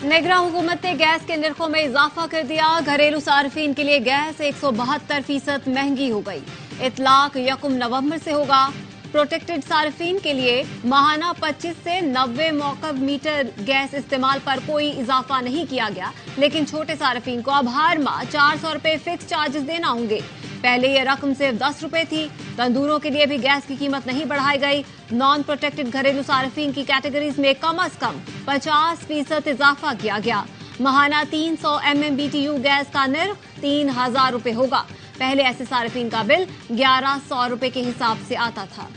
निगरान हुकूमत ने गैस के निर्खों में इजाफा कर दिया। घरेलू सार्फिन के लिए गैस 172% महंगी हो गई। इतलाक 1 नवंबर से होगा। प्रोटेक्टेड सार्फिन के लिए माहाना 25 से 90 मौकब मीटर गैस इस्तेमाल पर कोई इजाफा नहीं किया गया, लेकिन छोटे सार्फिन को अब हर माह 400 रुपए फिक्स चार्जेस देना होंगे। पहले यह रकम सिर्फ 10 रुपए थी। तंदूरों के लिए भी गैस की कीमत नहीं बढ़ाई गई। नॉन प्रोटेक्टेड घरेलू सार्फिन की कैटेगरीज में कम अज कम 50% इजाफा किया गया। माहाना 300 MMBTU गैस का निर्ख 3000 रुपए होगा। पहले ऐसे सार्फिन का बिल 1100 रुपए के हिसाब से आता था।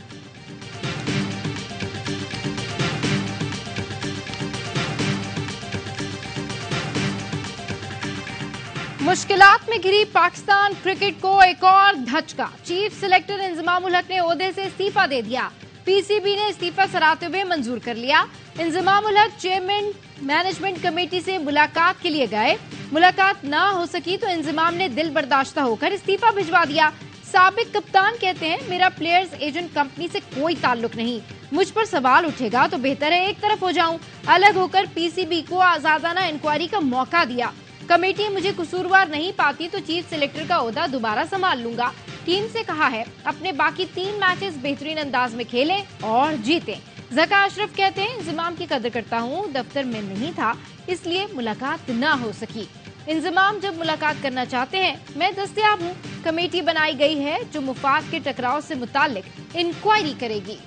मुश्किलात में घिरी पाकिस्तान क्रिकेट को एक और धचका। चीफ सिलेक्टर इंजमाम उल हक ने ओहदे से इस्तीफा दे दिया। पीसीबी ने इस्तीफा सराहते हुए मंजूर कर लिया। Inzamam ul Haq chairman management committee से मुलाकात के लिए गए। मुलाकात ना हो सकी तो इंजमाम ने दिल बर्दाश्ता होकर इस्तीफा भिजवा दिया। साबिक कप्तान कहते हैं, मेरा प्लेयर्स एजेंट कंपनी से कोई ताल्लुक नहीं। मुझ पर सवाल उठेगा तो बेहतर है एक तरफ हो जाऊं। अलग होकर पीसीबी को आजादाना इंक्वायरी का मौका दिया। कमेटी मुझे कसूरवार नहीं पाती तो चीफ सिलेक्टर का ओहदा दोबारा संभाल लूंगा। टीम से कहा है अपने बाकी 3 मैचेस बेहतरीन अंदाज में खेलें और जीतें। ज़का अशरफ कहते हैं, इंजमाम की कदर करता हूँ, दफ्तर में नहीं था इसलिए मुलाकात ना हो सकी। इंजमाम जब मुलाकात करना चाहते हैं मैं दस्तयाब हूँ। कमेटी बनाई गई है जो मुफाद के टकराव से मुताल्लिक इंक्वायरी करेगी।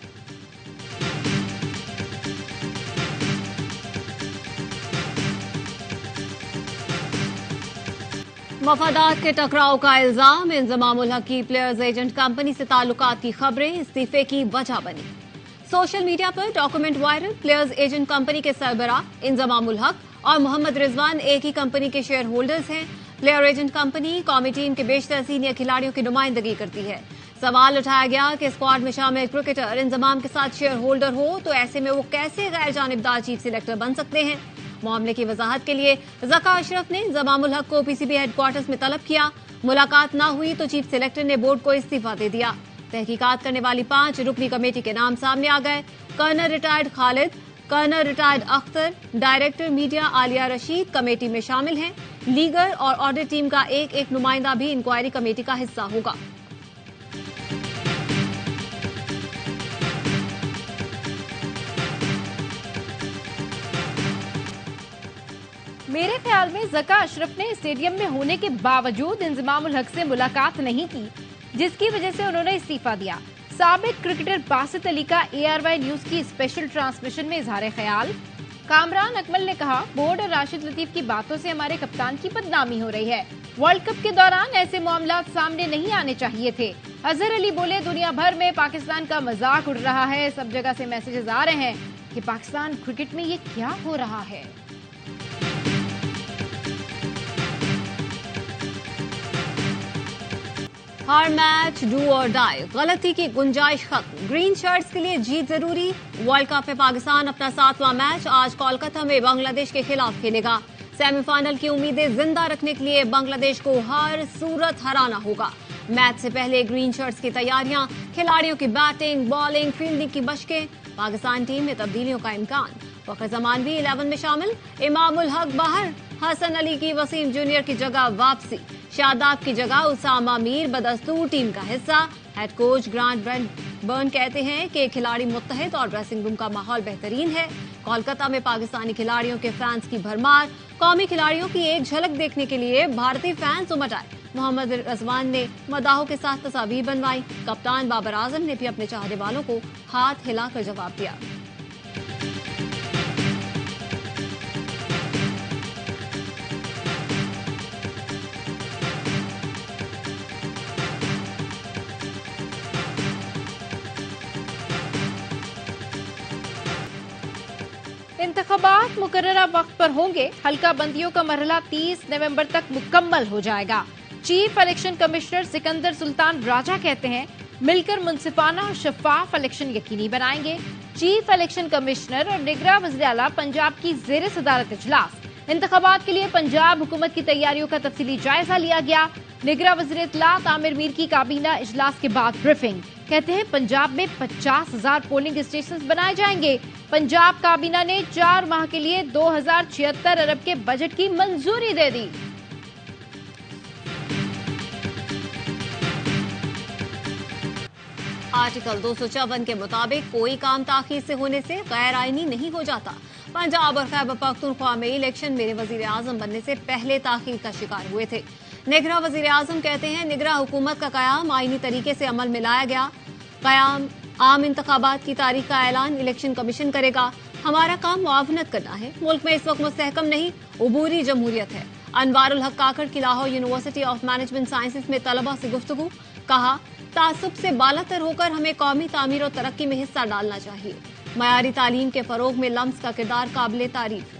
मफादात के टकराव का इल्जाम। इंजमाम उल हक की प्लेयर्स एजेंट कंपनी से ताल्लुकात की खबरें इस्तीफे की वजह बनी। सोशल मीडिया पर document viral. Players agent company के सरबराह इंजमाम उल हक और मोहम्मद रिजवान एक ही कंपनी के शेयर होल्डर्स हैं। प्लेयर एजेंट कंपनी कौमी टीम के बेशतर सीनियर खिलाड़ियों की नुमाइंदगी करती है। सवाल उठाया गया कि स्क्वाड में शामिल क्रिकेटर इंजमाम के साथ शेयर होल्डर हो तो ऐसे में वो कैसे गैर जानिबदार चीफ सिलेक्टर बन सकते हैं। मामले की वजाहत के लिए ज़का अशरफ ने इंजमाम उल हक को पीसीबी हेडक्वार्टर्स में तलब किया। मुलाकात न हुई तो चीफ सिलेक्टर ने बोर्ड को इस्तीफा दे दिया। तहकीकात करने वाली 5 रुकनी कमेटी के नाम सामने आ गए। Colonel retired Khalid, colonel retired Akhtar, director media Alia Rashid committee में शामिल हैं। लीगल और ऑडिट टीम का एक नुमाइंदा भी इंक्वायरी कमेटी का हिस्सा होगा। मेरे ख्याल में ज़का अशरफ ने स्टेडियम में होने के बावजूद इंजमाम उल हक से मुलाकात नहीं की, जिसकी वजह से उन्होंने इस्तीफा दिया। साबिक क्रिकेटर बासित अली का ARY न्यूज की स्पेशल ट्रांसमिशन में इजहार ख्याल। कामरान अकमल ने कहा, बोर्ड और राशिद लतीफ की बातों से हमारे कप्तान की बदनामी हो रही है। वर्ल्ड कप के दौरान ऐसे मामला सामने नहीं आने चाहिए थे। अजहर अली बोले, दुनिया भर में पाकिस्तान का मजाक उड़ रहा है। सब जगह से मैसेजेस आ रहे हैं कि पाकिस्तान क्रिकेट में ये क्या हो रहा है। हर मैच डू और डाई, गलती की गुंजाइश खत्म। ग्रीन शर्ट्स के लिए जीत जरूरी। वर्ल्ड कप में पाकिस्तान अपना 7वां मैच आज कोलकाता में बांग्लादेश के खिलाफ खेलेगा। सेमीफाइनल की उम्मीदें जिंदा रखने के लिए बांग्लादेश को हर सूरत हराना होगा। मैच से पहले ग्रीन शर्ट्स की तैयारियां, खिलाड़ियों की बैटिंग, बॉलिंग, फील्डिंग की मशकें। पाकिस्तान टीम में तब्दीलियों का इम्कान। फखर जमान भी 11 में शामिल। इमाम उल हक बाहर। हसन अली की वसीम जूनियर की जगह वापसी। शादाब की जगह उसामा मीर बदस्तूर टीम का हिस्सा। हेड कोच ग्रांट बर्न कहते हैं कि खिलाड़ी मुत्तहिद और ड्रेसिंग रूम का माहौल बेहतरीन है। कोलकाता में पाकिस्तानी खिलाड़ियों के फैंस की भरमार। कौमी खिलाड़ियों की एक झलक देखने के लिए भारतीय फैंस उमड़ आए। मोहम्मद रिजवान ने मदाहों के साथ तस्वीर बनवाई। कप्तान बाबर आजम ने भी अपने चाहने वालों को हाथ हिलाकर जवाब दिया। इंतखाबात मुकर्ररा वक्त पर होंगे। हल्का बंदियों का मरहला 30 नवंबर तक मुकम्मल हो जाएगा। Chief election commissioner Sikandar Sultan Raja कहते हैं, मिलकर मुनसिफाना और शफाफ इलेक्शन यकीनी बनाएंगे। चीफ इलेक्शन कमिश्नर और निगरान वज़ीर आला पंजाब की ज़ेर सदारत इजलास। इंतखाबात के लिए पंजाब हुकूमत की तैयारियों का तफसीली जायजा लिया गया। निगरान वज़ीर इत्तलात आमिर मीर की काबीना इजलास के बाद ब्रीफिंग। कहते हैं पंजाब में 50,000 पोलिंग स्टेशन बनाए जाएंगे। पंजाब काबीना ने 4 माह के लिए 2076 अरब के बजट की मंजूरी दे दी। आर्टिकल 254 के मुताबिक कोई काम ताखीर से होने से गैर आईनी नहीं हो जाता। पंजाब और खैबर पख्तूनख्वा में इलेक्शन मेरे वजीर आजम बनने से पहले ताखीर का शिकार हुए थे। निगरां वजीर आजम कहते हैं निगरां हुकूमत का कयाम आईनी तरीके से अमल में लाया गया। कयाम आम इंतखाबात की तारीख का ऐलान इलेक्शन कमीशन करेगा। हमारा काम मुआवनत करना है। मुल्क में इस वक्त मुस्तहकम नहीं उबूरी जमहूरियत है। अनवारुल हक काकड़ की Lahore university of management sciences में तलबा से गुफ्तगू। कहा तासुब से बालातर होकर हमें कौमी तामीर और तरक्की में हिस्सा डालना चाहिए। मयारी तालीम के फरोग में लम्स का किरदार काबिल तारीफ है।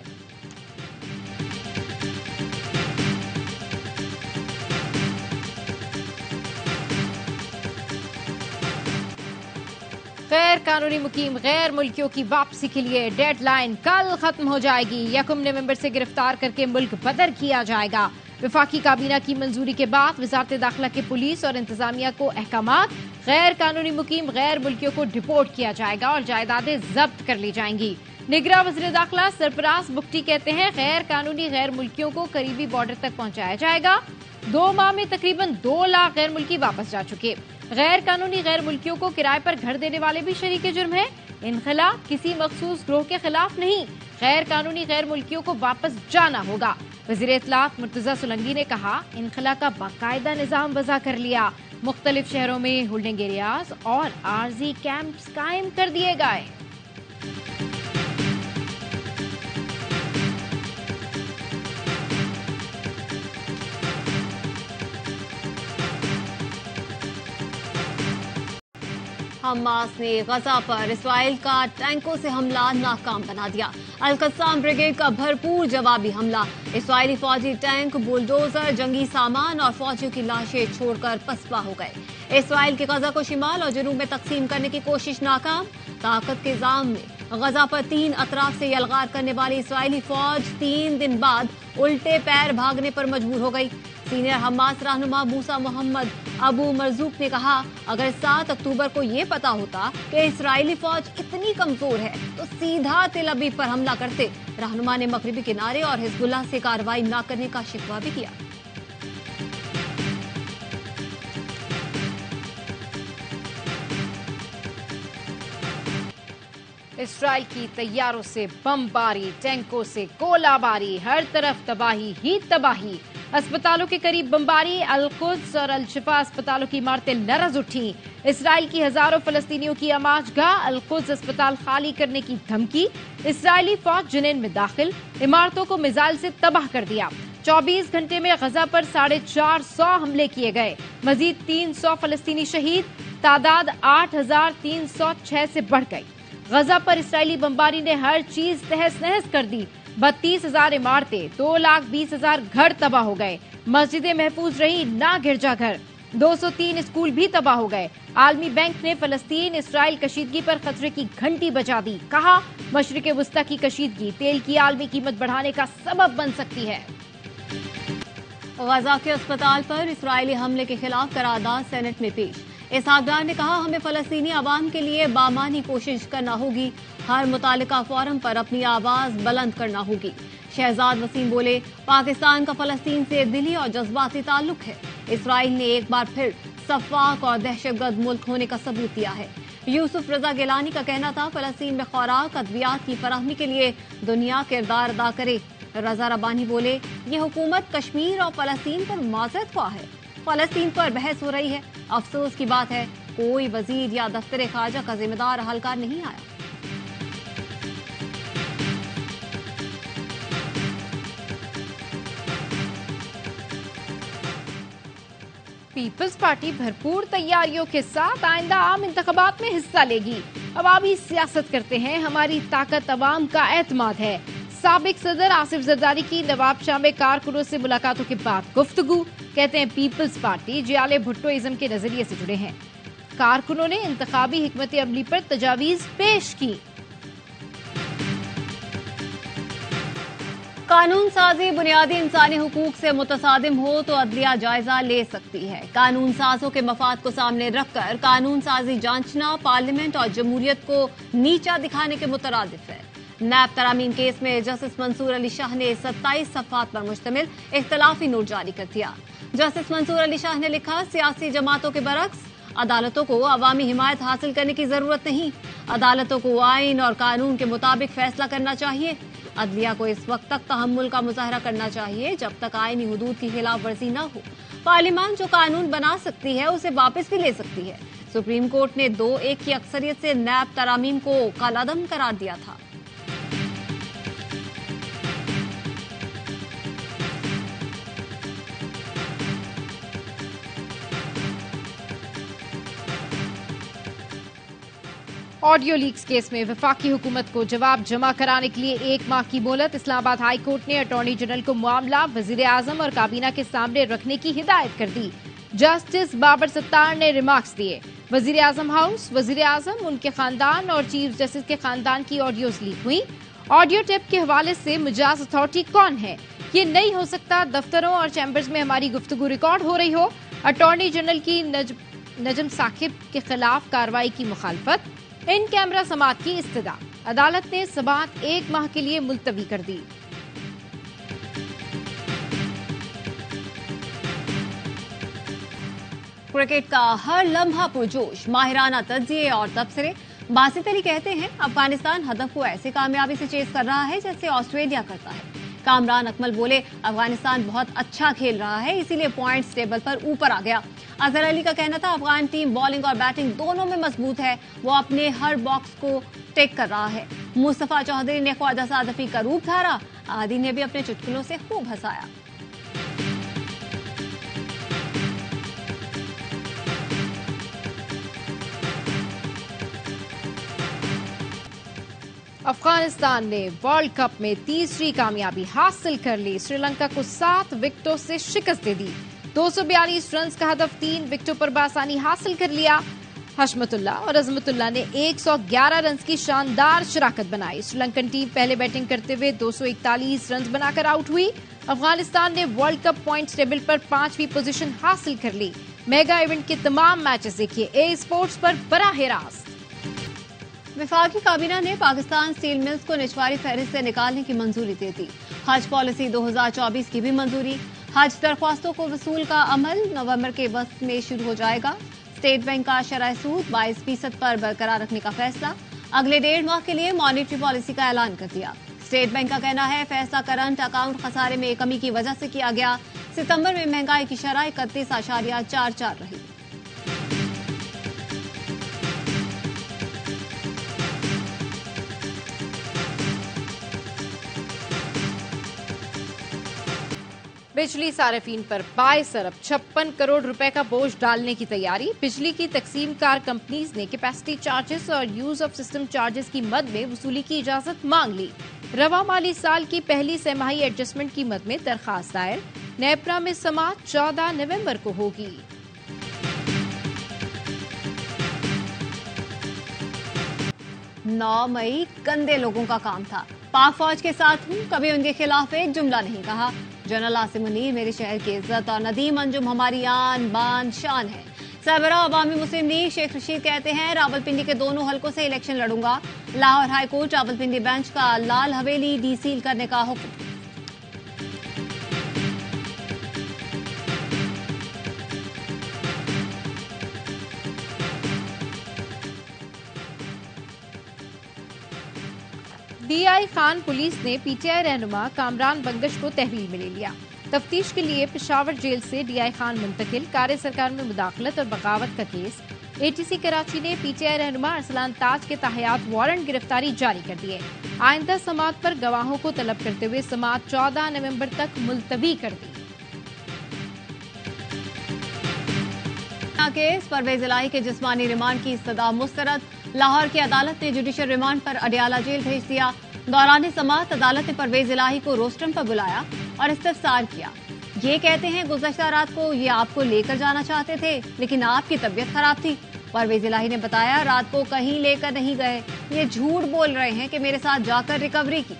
गैर कानूनी मुकीम गैर मुल्कियों की वापसी के लिए डेडलाइन कल खत्म हो जाएगी। 1 नवंबर से गिरफ्तार करके मुल्क बदर किया जाएगा। वफाकी काबीना की मंजूरी के बाद वजारत दाखिला के पुलिस और इंतजामिया को अहकामात। गैर कानूनी मुकीम गैर मुल्कियों को डिपोर्ट किया जाएगा और जायदादें जब्त कर ली जाएंगी। निगरान वज़ीर दाखिला सरफराज बुख्ती कहते हैं गैर कानूनी गैर मुल्कियों को करीबी बॉर्डर तक पहुंचाया जाएगा। 2 माह में तकरीबन 2 लाख गैर मुल्की वापस जा चुके। गैर कानूनी गैर मुल्कियों को किराए पर घर देने वाले भी शरीके जुर्म है। इनखला किसी मखसूस ग्रोह के खिलाफ नहीं, गैर कानूनी गैर मुल्कियों को वापस जाना होगा। वज़ीर इत्तलात मुर्तजा सुलंगी ने कहा इनखला का बाकायदा निजाम वज़ा कर लिया। मुख्तलिफ शहरों में होल्डिंग एरियाज और आरजी कैंप्स कायम कर दिए गए। हमास ने गजा पर इसराइल का टैंकों से हमला नाकाम बना दिया। अल-कस्साम ब्रिगेड का भरपूर जवाबी हमला। इसराइली फौजी टैंक, बुलडोजर, जंगी सामान और फौजियों की लाशें छोड़कर पसपा हो गए। इसराइल के गजा को शिमाल और जनूब में तकसीम करने की कोशिश नाकाम। ताकत के जाम में गजा पर 3 अतराफ से यलगार करने वाली इसराइली फौज 3 दिन बाद उल्टे पैर भागने पर मजबूर हो गई। सीनियर हमास रहनुमा मूसा मोहम्मद अबू मरजूक ने कहा अगर 7 अक्टूबर को ये पता होता कि इसराइली फौज इतनी कमजोर है तो सीधा तेल अवीव पर हमला करते। रहनुमा ने मगरिबी किनारे और हिजबुल्लाह से कार्रवाई न करने का शिकवा भी किया। इसराइल की तैयारों से बमबारी, टैंकों से गोलाबारी, हर तरफ तबाही ही तबाही। अस्पतालों के करीब बमबारी, अल-कुद्स और अल-शिफा अस्पतालों की इमारतें लरज उठी। इसराइल की हजारों फलस्तीनियों की आमाजगाह, अल-कुद्स अस्पताल खाली करने की धमकी। इसराइली फौज जनीन में दाखिल, इमारतों को मिसाइल से तबाह कर दिया। 24 घंटे में गजा पर 450 हमले किए गए। मजीद 300 फलस्तीनी शहीद, तादाद 8,306 से बढ़ गई। गजा पर इसराइली बमबारी ने हर चीज तहस नहस कर दी। 32,000 इमारतें, 2,20,000 घर तबाह हो गए। मस्जिदें महफूज रही, ना गिरजाघर। 203 स्कूल भी तबाह हो गए। आलमी बैंक ने फलस्तीन इसराइल कशीदगी पर खतरे की घंटी बजा दी। कहा मशरिक वस्ता की कशीदगी तेल की आलमी कीमत बढ़ाने का सबब बन सकती है। गजा के अस्पताल पर इसराइली हमले के खिलाफ करारदाद सेनेट में पेश। इसहाक डार ने कहा हमें फलस्तीनी आवाम के लिए बामानी कोशिश करना होगी। हर मुतालिका फोरम पर अपनी आवाज बुलंद करना होगी। शहजाद वसीम बोले पाकिस्तान का फलस्तीन से दिली और जज्बाती ताल्लुक है। इसराइल ने एक बार फिर सफाक और दहशतगर्द मुल्क होने का सबूत दिया है। यूसुफ रजा गिलानी का कहना था फलस्तीन में खुराक अद्वियात की फराहमी के लिए दुनिया किरदार अदा करे। रजा रबानी बोले ये हुकूमत कश्मीर और फलस्तीन पर माजरत ख्वाह है। फलस्तीन पर बहस हो रही है। अफसोस की बात है कोई वजीर या दफ्तर खारजा का जिम्मेदार हलकार नहीं आया। पीपल्स पार्टी भरपूर तैयारियों के साथ आइंदा आम इंतखाबात में हिस्सा लेगी। अवामी सियासत करते हैं, हमारी ताकत अवाम का एतमाद है। साबिक सदर आसिफ जरदारी की नवाब शाह में कारकुनों से मुलाकातों के बाद गुफ्तगू। कहते हैं पीपल्स पार्टी जियाले भुट्टोइज्म के नजरिए से जुड़े हैं। कारकुनों ने इंतखाबी हिकमत अमली पर तजावीज पेश की। कानून साजी बुनियादी इंसानी हुकूक से मुतसादिम हो तो अदलिया जायजा ले सकती है। कानून साजों के मफाद को सामने रखकर कानून साजी जांचना पार्लियामेंट और जमहूरियत को नीचा दिखाने के मुतरादिफ है। नैब तरामीम केस में जस्टिस मंसूर अली शाह ने 27 सफ़हात पर मुश्तमिल इख्तलाफी नोट जारी कर दिया। जस्टिस मंसूर अली शाह ने लिखा, सियासी जमातों के बरक्स अदालतों को अवामी हिमायत हासिल करने की जरूरत नहीं। अदालतों को आइन और कानून के मुताबिक फैसला करना चाहिए। अदलिया को इस वक्त तक तहम्मुल का मुजाहरा करना चाहिए जब तक आईनी हुदूद की खिलाफ वर्जी न हो। पार्लियामान जो कानून बना सकती है उसे वापस भी ले सकती है। सुप्रीम कोर्ट ने 2-1 की अक्सरियत से नैब तरामीम को कालादम करार दिया था। ऑडियो लीक्स केस में वफाकी हुकूमत को जवाब जमा कराने के लिए 1 माह की मोहलत। इस्लामाबाद हाई कोर्ट ने अटॉर्नी जनरल को मामला वजीर आजम और काबीना के सामने रखने की हिदायत कर दी। जस्टिस बाबर सत्तार ने रिमार्क्स दिए। वजीर आजम हाउस, वजीर आजम, उनके खानदान और चीफ जस्टिस के खानदान की ऑडियोज लीक हुई। ऑडियो टेप के हवाले से मिजाज अथॉरिटी कौन है? ये नहीं हो सकता दफ्तरों और चैम्बर्स में हमारी गुफ्तगू रिकॉर्ड हो रही हो। अटॉर्नी जनरल की नजम साकिब के खिलाफ कार्रवाई की मुखालफत। इन कैमरा समात की इस्तदा। अदालत ने समात 1 माह के लिए मुलतवी कर दी। क्रिकेट का हर लम्हा पुरजोश, माहिराना तज्जिए और तबसरे। बासित अली कहते हैं, अफगानिस्तान हदफ को ऐसे कामयाबी से चेस कर रहा है जैसे ऑस्ट्रेलिया करता है। कामरान अकमल बोले, अफगानिस्तान बहुत अच्छा खेल रहा है इसीलिए पॉइंट्स टेबल पर ऊपर आ गया। अजहर अली का कहना था, अफगान टीम बॉलिंग और बैटिंग दोनों में मजबूत है, वो अपने हर बॉक्स को टेक कर रहा है। मुस्तफा चौधरी ने ख्वाजा सादफी का रूप धारा। आदि ने भी अपने चुटकुलों से खूब हंसाया। अफगानिस्तान ने वर्ल्ड कप में तीसरी कामयाबी हासिल कर ली। श्रीलंका को 7 विकेटों से शिकस्त दे दी। 242 रन का हदफ 3 विकेटों पर बासानी हासिल कर लिया। हशमतुल्लाह और अजमतुल्लाह ने 111 रन की शानदार शराकत बनाई। श्रीलंकन टीम पहले बैटिंग करते हुए 241 रन बनाकर आउट हुई। अफगानिस्तान ने वर्ल्ड कप पॉइंट्स टेबल पर 5वीं पोजीशन हासिल कर ली। मेगा इवेंट के तमाम मैचेस देखिए ए स्पोर्ट्स पर बराह रास्त। वफाकी काबीना ने पाकिस्तान स्टील मिल्स को निचवारी फहरिस्त से निकालने की मंजूरी दे दी। हज पॉलिसी 2024 की भी मंजूरी। हज दरख्वास्तों को वसूल का अमल नवंबर के वक्त में शुरू हो जाएगा। स्टेट बैंक का शरह सूद 22% पर बरकरार रखने का फैसला। अगले 1.5 माह के लिए मॉनिटरी पॉलिसी का ऐलान कर दिया। स्टेट बैंक का कहना है, फैसला करंट अकाउंट खसारे में कमी की वजह से किया गया। सितंबर में महंगाई की शरह 31.44 रही। बिजली सार्फिन पर 22 अरब 56 करोड़ रुपए का बोझ डालने की तैयारी। बिजली की तकसीम कार कंपनीज ने कैपेसिटी चार्जेस और यूज ऑफ सिस्टम चार्जेस की मद में वसूली की इजाजत मांग ली। रवा माली साल की पहली सहमाही एडजस्टमेंट की मद में दरखास्त दायर। नेपरा में समाअत 14 नवंबर को होगी। नौ मई गंदे लोगों का काम था। पाक फौज के साथ हूँ, कभी उनके खिलाफ एक जुमला नहीं कहा। जनरल आसिम मुनीर मेरे शहर की इज्जत और नदीम अंजुम हमारी आन बान शान है। सरबरा अवामी मुस्लिम लीग शेख रशीद कहते हैं, रावलपिंडी के दोनों हलकों से इलेक्शन लड़ूंगा। Lahore high court Rawalpindi bench का लाल हवेली डीसील करने का हुक्म। डीआई खान पुलिस ने पीटीआई रहनुमा कामरान बंगश को तहवील में ले लिया। तफ्तीश के लिए पेशावर जेल से डीआई खान मुंतकिल। कार्य सरकार में मुदाखलत और बगावत का केस। एटीसी कराची ने पीटीआई रहनुमा अरसलान ताज के तहयात वारंट गिरफ्तारी जारी कर दिए। आइंदा समाअत पर गवाहों को तलब करते हुए समाअत 14 नवंबर तक मुलतवी कर दी। केस परवेज इलाही के जिस्मानी रिमांड की इस्तदा मुस्तरद। लाहौर की अदालत ने जुडिशल रिमांड पर अडियाला जेल भेज दिया। दौरान समाअत अदालत ने परवेज इलाही को रोस्टरम पर बुलाया और इस्तफसार किया। ये कहते हैं, गुज़श्ता रात को ये आपको लेकर जाना चाहते थे लेकिन आपकी तबीयत खराब थी। परवेज इलाही ने बताया, रात को कहीं लेकर नहीं गए, ये झूठ बोल रहे हैं कि मेरे साथ जाकर रिकवरी की।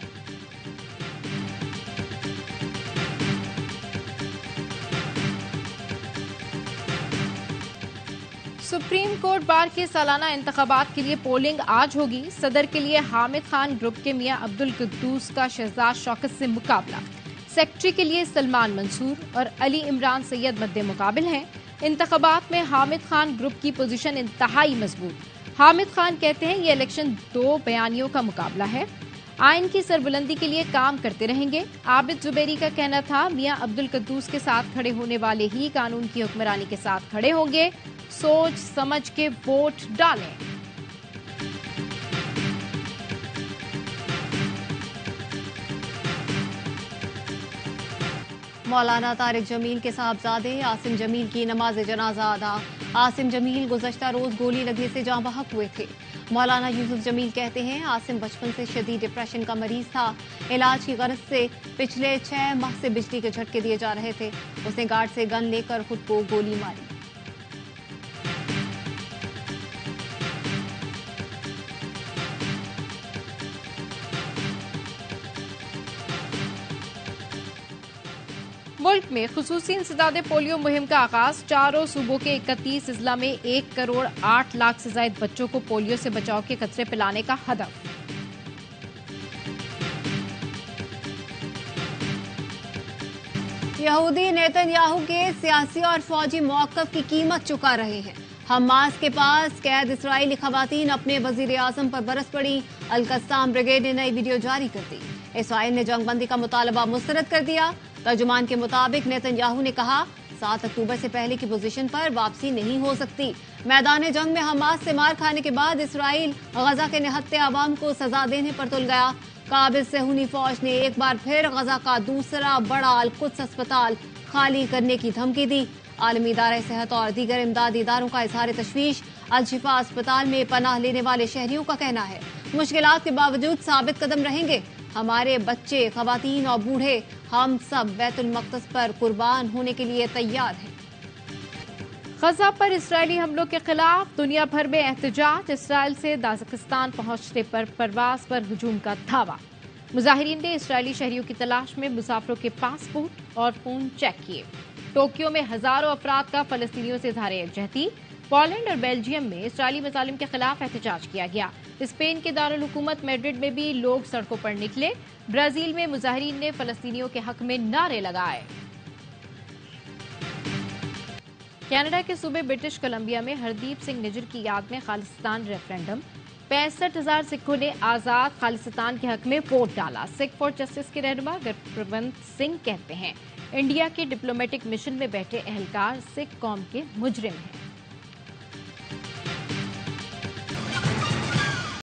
सुप्रीम कोर्ट बार के सालाना इंतखाबात के लिए पोलिंग आज होगी। सदर के लिए हामिद खान ग्रुप के मियां अब्दुल कुद्दूस का शहजाद शौकत से मुकाबला। सेक्रेटरी के लिए सलमान मंसूर और अली इमरान सैयद मद्दे मुकाबिल हैं। इंतखाबात में हामिद खान ग्रुप की पोजीशन इंतहाई मजबूत। हामिद खान कहते हैं ये इलेक्शन 2 बयानियों का मुकाबला है। आइन की सरबुलंदी के लिए काम करते रहेंगे। आबिद जुबैरी का कहना था मियां अब्दुल कुद्दूस के साथ खड़े होने वाले ही कानून की हुक्मरानी के साथ खड़े होंगे। सोच समझ के वोट डालें। मौलाना तारिक जमील के साहबजादे आसिम जमील की नमाज जनाजा अदा। आसिम जमील गुज़श्ता रोज गोली लगने से जाँ बहक हुए थे। मौलाना यूसुफ जमील कहते हैं आसिम बचपन से शदीद डिप्रेशन का मरीज था। इलाज की गरज से पिछले 6 माह से बिजली के झटके दिए जा रहे थे। उसने गार्ड से गन लेकर खुद को गोली मारी। मुल्क में खुसूसी इंसदादे पोलियो मुहिम का आगाज। चारों सूबों के 31 अजला में 1 करोड़ 8 लाख से ज्यादा बच्चों को पोलियो से बचाव के कतरे पिलाने का हदफ। यहूदी नेतन्याहू के सियासी और फौजी मौक़िफ़ की कीमत चुका रहे हैं। हमास के पास कैद इसराइली खवातीन अपने वजीर आजम पर बरस पड़ी। अल-कस्साम ब्रिगेड ने नई वीडियो जारी कर दी। इसराइल ने जंगबंदी का मुतालबा मुस्तरद कर दिया। तर्जुमान के मुताबिक नेतन्याहू ने कहा 7 अक्टूबर से पहले की पोजीशन पर वापसी नहीं हो सकती। मैदान जंग में हमास से मार खाने के बाद इसराइल गजा के निहत्ते आवाम को सजा देने पर तुल गया। काबिज सेहूनी फौज ने एक बार फिर गजा का दूसरा बड़ा अल-कुद्स अस्पताल खाली करने की धमकी दी। आलमी इदारे सेहत और दीगर इमदादी इदारों का इजहार तशवीश। अल-शिफा अस्पताल में पनाह लेने वाले शहरियों का कहना है मुश्किलात के बावजूद साबित कदम रहेंगे। हमारे बच्चे, खवातीन और बूढ़े, हम सब बैतुल मक़दस पर कुर्बान होने के लिए तैयार हैं। गजा पर इस्राएली हमलों के खिलाफ दुनिया भर में एहतजाज। इसराइल से ताजिकिस्तान पहुंचने पर परवाज पर हुजूम का धावा। मुजाहिरीन ने इसराइली शहरियों की तलाश में मुसाफिरों के पासपोर्ट और फोन चेक किए। टोक्यो में हजारों अफराद का फलस्तीनियों से इजहार यकजहती। पोलैंड और बेल्जियम में इसराइली मजालिम के खिलाफ एहतजाज किया गया। स्पेन के दारुल हुकूमत मैड्रिड में भी लोग सड़कों पर निकले। ब्राजील में मुजाहिरीन ने फलस्तीनियों के हक में नारे लगाए। कनाडा के सूबे ब्रिटिश कोलंबिया में हरदीप सिंह निज्जर की याद में खालिस्तान रेफरेंडम। 65,000 सिखों ने आजाद खालिस्तान के हक में वोट डाला। सिख फॉर जस्टिस के रहनुमा गुरप्रवंत सिंह कहते हैं इंडिया के डिप्लोमेटिक मिशन में बैठे एहलकार सिख कौम के मुजरिम हैं।